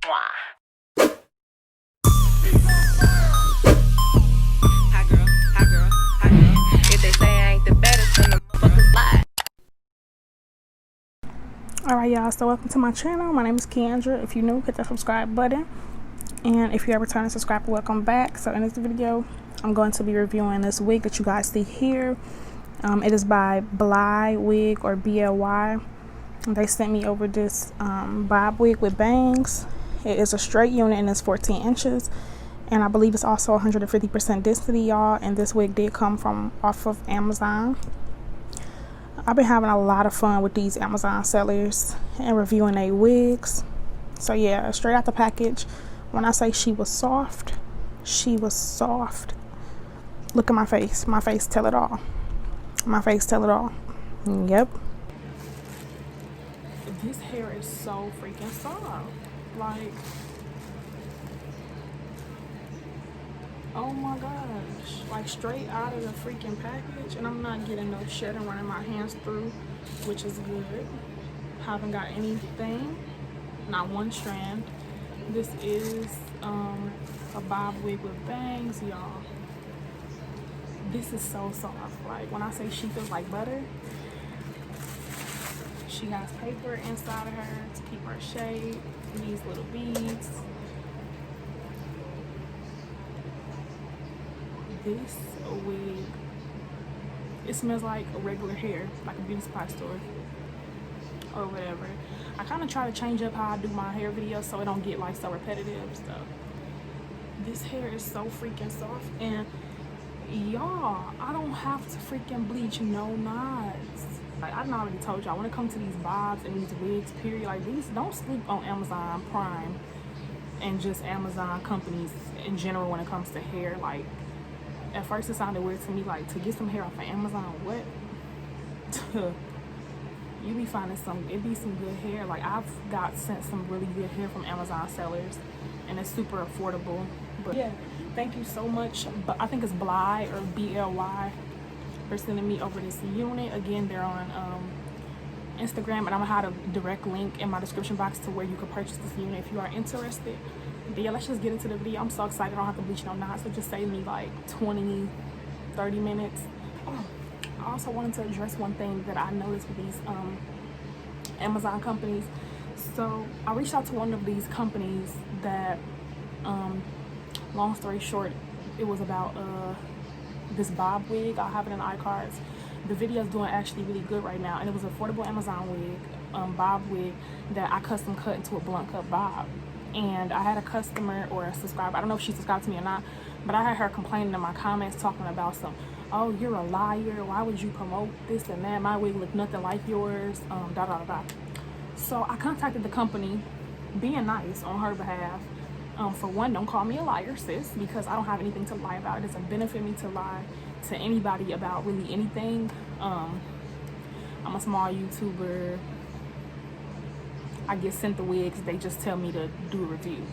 Alright y'all, so welcome to my channel. My name is Keandra. If you're new, hit that subscribe button, and if you're a returning subscriber, welcome back. So in this video I'm going to be reviewing this wig that you guys see here. It is by Bly Wig, or BLY. They sent me over this bob wig with bangs. It is a straight unit and it's 14 inches, and I believe it's also 150% density, y'all. And this wig did come from off of Amazon. I've been having a lot of fun with these Amazon sellers and reviewing their wigs. So yeah, straight out the package, when I say she was soft, she was soft. Look at my face. My face tell it all. My face tell it all. Yep. This hair is so freaking soft. Like, oh my gosh, like straight out of the freaking package. And I'm not getting no shedding running my hands through, which is good. Haven't got anything, not one strand. This is a bob wig with bangs, y'all. This is so soft. Like, when I say she feels like butter, she has paper inside of her to keep her shape, these little beads. This wig, it smells like a regular hair, like a beauty supply store or whatever. I kind of try to change up how I do my hair videos so it don't get like so repetitive stuff. This hair is so freaking soft, and y'all, I don't have to freaking bleach no knots. Like, I done already told y'all, when it comes to these bobs and these wigs, period, like, these, don't sleep on Amazon Prime and just Amazon companies in general when it comes to hair. Like, at first it sounded weird to me, like, to get some hair off of Amazon, what? You be finding it be some good hair. Like, I've got sent some really good hair from Amazon sellers, and it's super affordable. But yeah, thank you so much. But I think it's Bly or BLY for sending me over this unit. Again, they're on Instagram, and I'm gonna have a direct link in my description box to where you can purchase this unit if you are interested. But yeah, let's just get into the video. I'm so excited. I don't have to bleach no knots, so just save me like 20-30 minutes. Oh, I also wanted to address one thing that I noticed with these Amazon companies. So I reached out to one of these companies that, long story short, it was about this bob wig. I'll have it in the iCards. The video is doing actually really good right now, and it was an affordable Amazon wig, bob wig, that I custom cut into a blunt cut bob. And I had a customer or a subscriber, I don't know if she subscribed to me or not, but I had her complaining in my comments, talking about some, oh, you're a liar, why would you promote this and that, my wig look nothing like yours, da da da. So I contacted the company, being nice on her behalf. For one, don't call me a liar, sis, because I don't have anything to lie about. It doesn't benefit me to lie to anybody about really anything. I'm a small YouTuber. I get sent the wigs, they just tell me to do a review.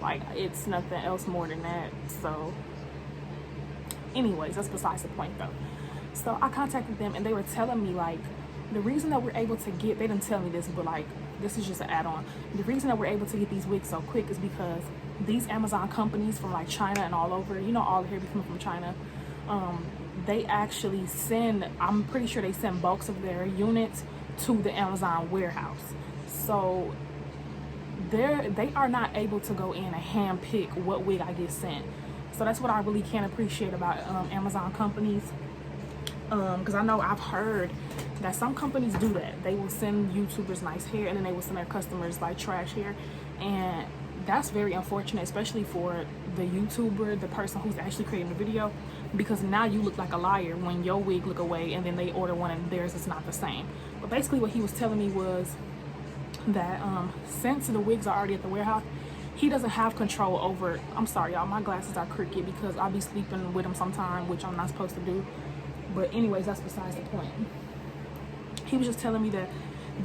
Like, it's nothing else more than that. So anyways, that's besides the point though. So I contacted them, and they were telling me, like, the reason that we're able to get, they didn't tell me this, but like, this is just an add-on. The reason that we're able to get these wigs so quick is because these Amazon companies from like China and all over, you know, all the hair be coming from China, they actually send, I'm pretty sure they send bulks of their units to the Amazon warehouse. So they are not able to go in and hand pick what wig I get sent. So that's what I really can't appreciate about Amazon companies, because I know I've heard that some companies do that. They will send YouTubers nice hair, and then they will send their customers like trash hair, and that's very unfortunate, especially for the YouTuber, the person who's actually creating the video, because now you look like a liar when your wig look away and then they order one and theirs is not the same. But basically what he was telling me was that since the wigs are already at the warehouse, he doesn't have control over, I'm sorry y'all, my glasses are crooked because I'll be sleeping with them sometime, which I'm not supposed to do. But anyways, that's besides the point. He was just telling me that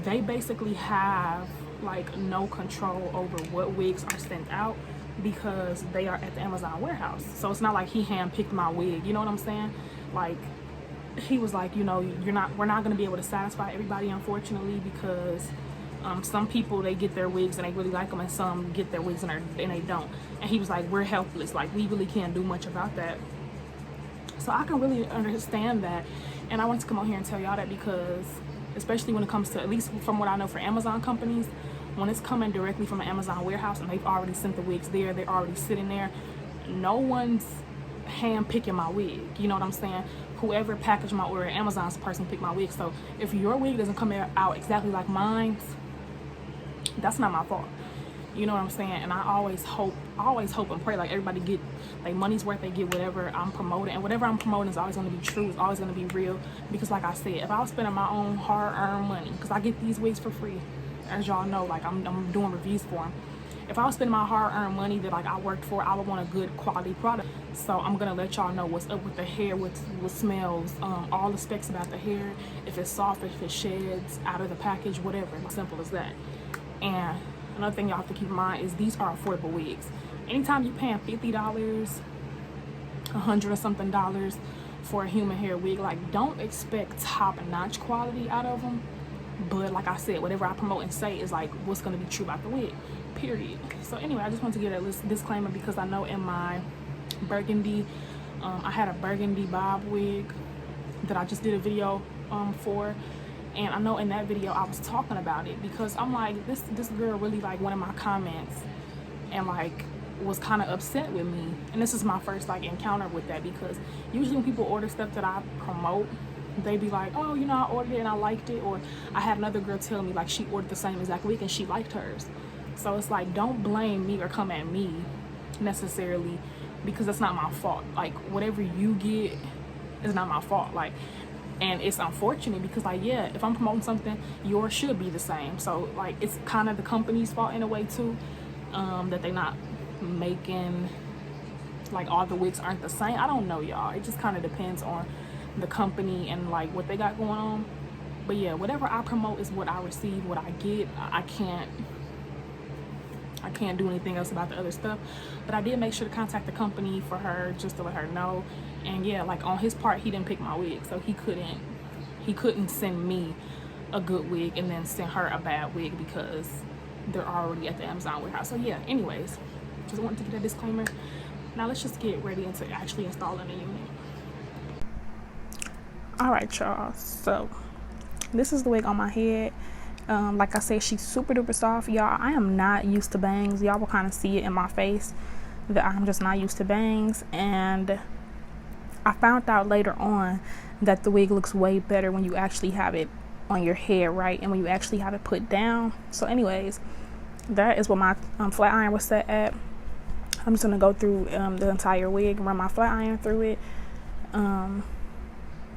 they basically have like no control over what wigs are sent out because they are at the Amazon warehouse. So it's not like he handpicked my wig, you know what I'm saying? Like, he was like, you know, we're not going to be able to satisfy everybody, unfortunately, because Some people, they get their wigs and they really like them, and some get their wigs and they don't. And he was like, we're helpless, like we really can't do much about that. So I can really understand that, and I wanted to come on here and tell y'all that, because especially when it comes to, at least from what I know for Amazon companies, when it's coming directly from an Amazon warehouse and they've already sent the wigs there, they're already sitting there, no one's hand picking my wig, you know what I'm saying? Whoever packaged my order, Amazon's person picked my wig. So if your wig doesn't come out exactly like mine's, that's not my fault. You know what I'm saying? And I always hope and pray like everybody get like money's worth, they get whatever I'm promoting, and whatever I'm promoting is always going to be true, it's always going to be real. Because like I said, if I was spending my own hard-earned money, because I get these wigs for free, as y'all know, like I'm doing reviews for them. If I was spending my hard-earned money that like I worked for, I would want a good quality product. So I'm gonna let y'all know what's up with the hair, what smells, all the specs about the hair, if it's soft, if it sheds out of the package, whatever. Simple as that. And another thing y'all have to keep in mind is these are affordable wigs. Anytime you're paying $50, $100 or something dollars for a human hair wig, like don't expect top-notch quality out of them. But like I said, whatever I promote and say is like what's going to be true about the wig, period. So anyway, I just want to get a disclaimer, because I know in my burgundy, I had a burgundy bob wig that I just did a video for. And I know in that video I was talking about it, because I'm like, this girl really like one of my comments and like was kind of upset with me. And this is my first like encounter with that, because usually when people order stuff that I promote, they be like, oh, you know, I ordered it and I liked it. Or I had another girl tell me like she ordered the same exact wig and she liked hers. So it's like, don't blame me or come at me necessarily, because that's not my fault. Like whatever you get is not my fault. Like, and it's unfortunate because like, yeah, if I'm promoting something, yours should be the same. So like it's kind of the company's fault in a way too, that they not making like all the wigs aren't the same. I don't know, y'all. It just kind of depends on the company and like what they got going on. But yeah, whatever I promote is what I receive, what I get. I can't do anything else about the other stuff. But I did make sure to contact the company for her, just to let her know. And yeah, like on his part, he didn't pick my wig, so he couldn't send me a good wig and then send her a bad wig, because they're already at the Amazon warehouse. So yeah, anyways, just wanted to get a disclaimer. Now let's just get ready into actually installing the unit. All right, y'all, so this is the wig on my head. Like I said, she's super duper soft, y'all. I am not used to bangs. Y'all will kind of see it in my face that I'm just not used to bangs. And I found out later on that the wig looks way better when you actually have it on your head, right? And when you actually have it put down. So anyways, that is what my flat iron was set at. I'm just gonna go through the entire wig and run my flat iron through it,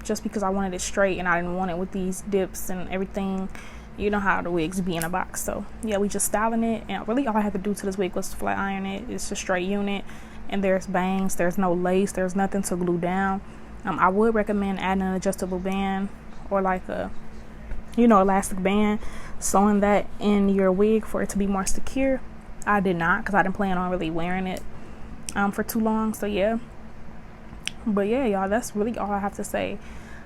just because I wanted it straight and I didn't want it with these dips and everything. You know how the wigs be in a box. So yeah, we just styling it, and really all I had to do to this wig was flat iron it. It's a straight unit, and there's bangs, there's no lace, there's nothing to glue down. I would recommend adding an adjustable band or like a, you know, elastic band, sewing that in your wig for it to be more secure. I did not, because I didn't plan on really wearing it for too long. So yeah, but yeah, y'all, that's really all I have to say.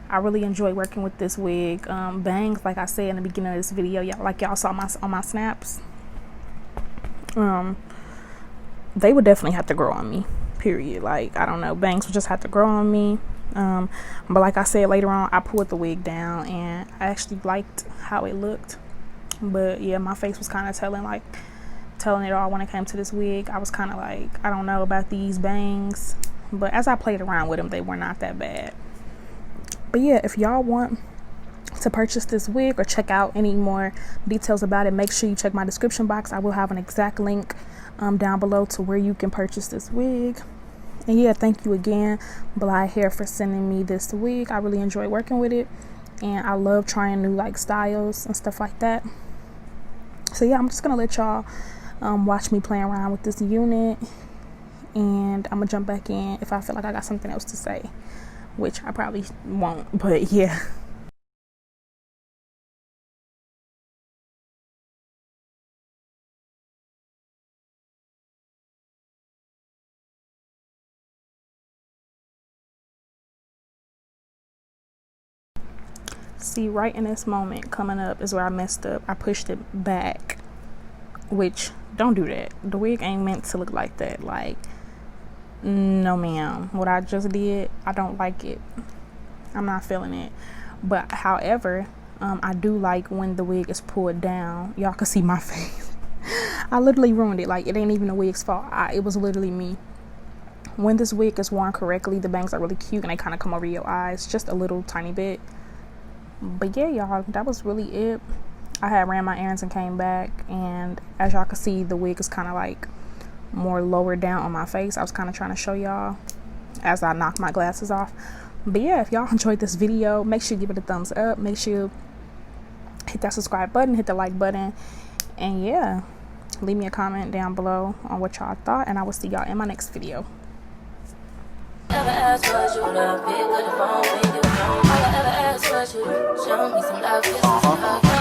I really enjoy working with this wig. Bangs, like I said in the beginning of this video, y'all saw on my snaps, they would definitely have to grow on me, period. Like, I don't know, bangs would just have to grow on me. But like I said, later on I pulled the wig down and I actually liked how it looked. But yeah, my face was kind of telling it all when it came to this wig. I was kind of like, I don't know about these bangs, but as I played around with them, they were not that bad. But yeah, if y'all want to purchase this wig or check out any more details about it, make sure you check my description box. I will have an exact link down below to where you can purchase this wig. And yeah, thank you again, Bly Hair, for sending me this wig. I really enjoy working with it, and I love trying new like styles and stuff like that. So yeah, I'm just gonna let y'all watch me playing around with this unit, and I'm gonna jump back in if I feel like I got something else to say, which I probably won't, but yeah. See, right in this moment coming up is where I messed up. I pushed it back, which, don't do that. The wig ain't meant to look like that. Like, no ma'am. What I just did, I don't like it. I'm not feeling it. But however, I do like when the wig is pulled down. Y'all can see my face. I literally ruined it. Like, it ain't even the wig's fault. It was literally me. When this wig is worn correctly, the bangs are really cute and they kind of come over your eyes just a little tiny bit. But yeah, y'all, that was really it. I had ran my errands and came back, and as y'all can see, the wig is kind of like more lower down on my face. I was kind of trying to show y'all as I knocked my glasses off. But yeah, if y'all enjoyed this video, make sure you give it a thumbs up. Make sure you hit that subscribe button, hit the like button, and yeah, leave me a comment down below on what y'all thought, and I will see y'all in my next video. Ever ask what you love, pick up the phone when you home. All I ever ask was you show me some love,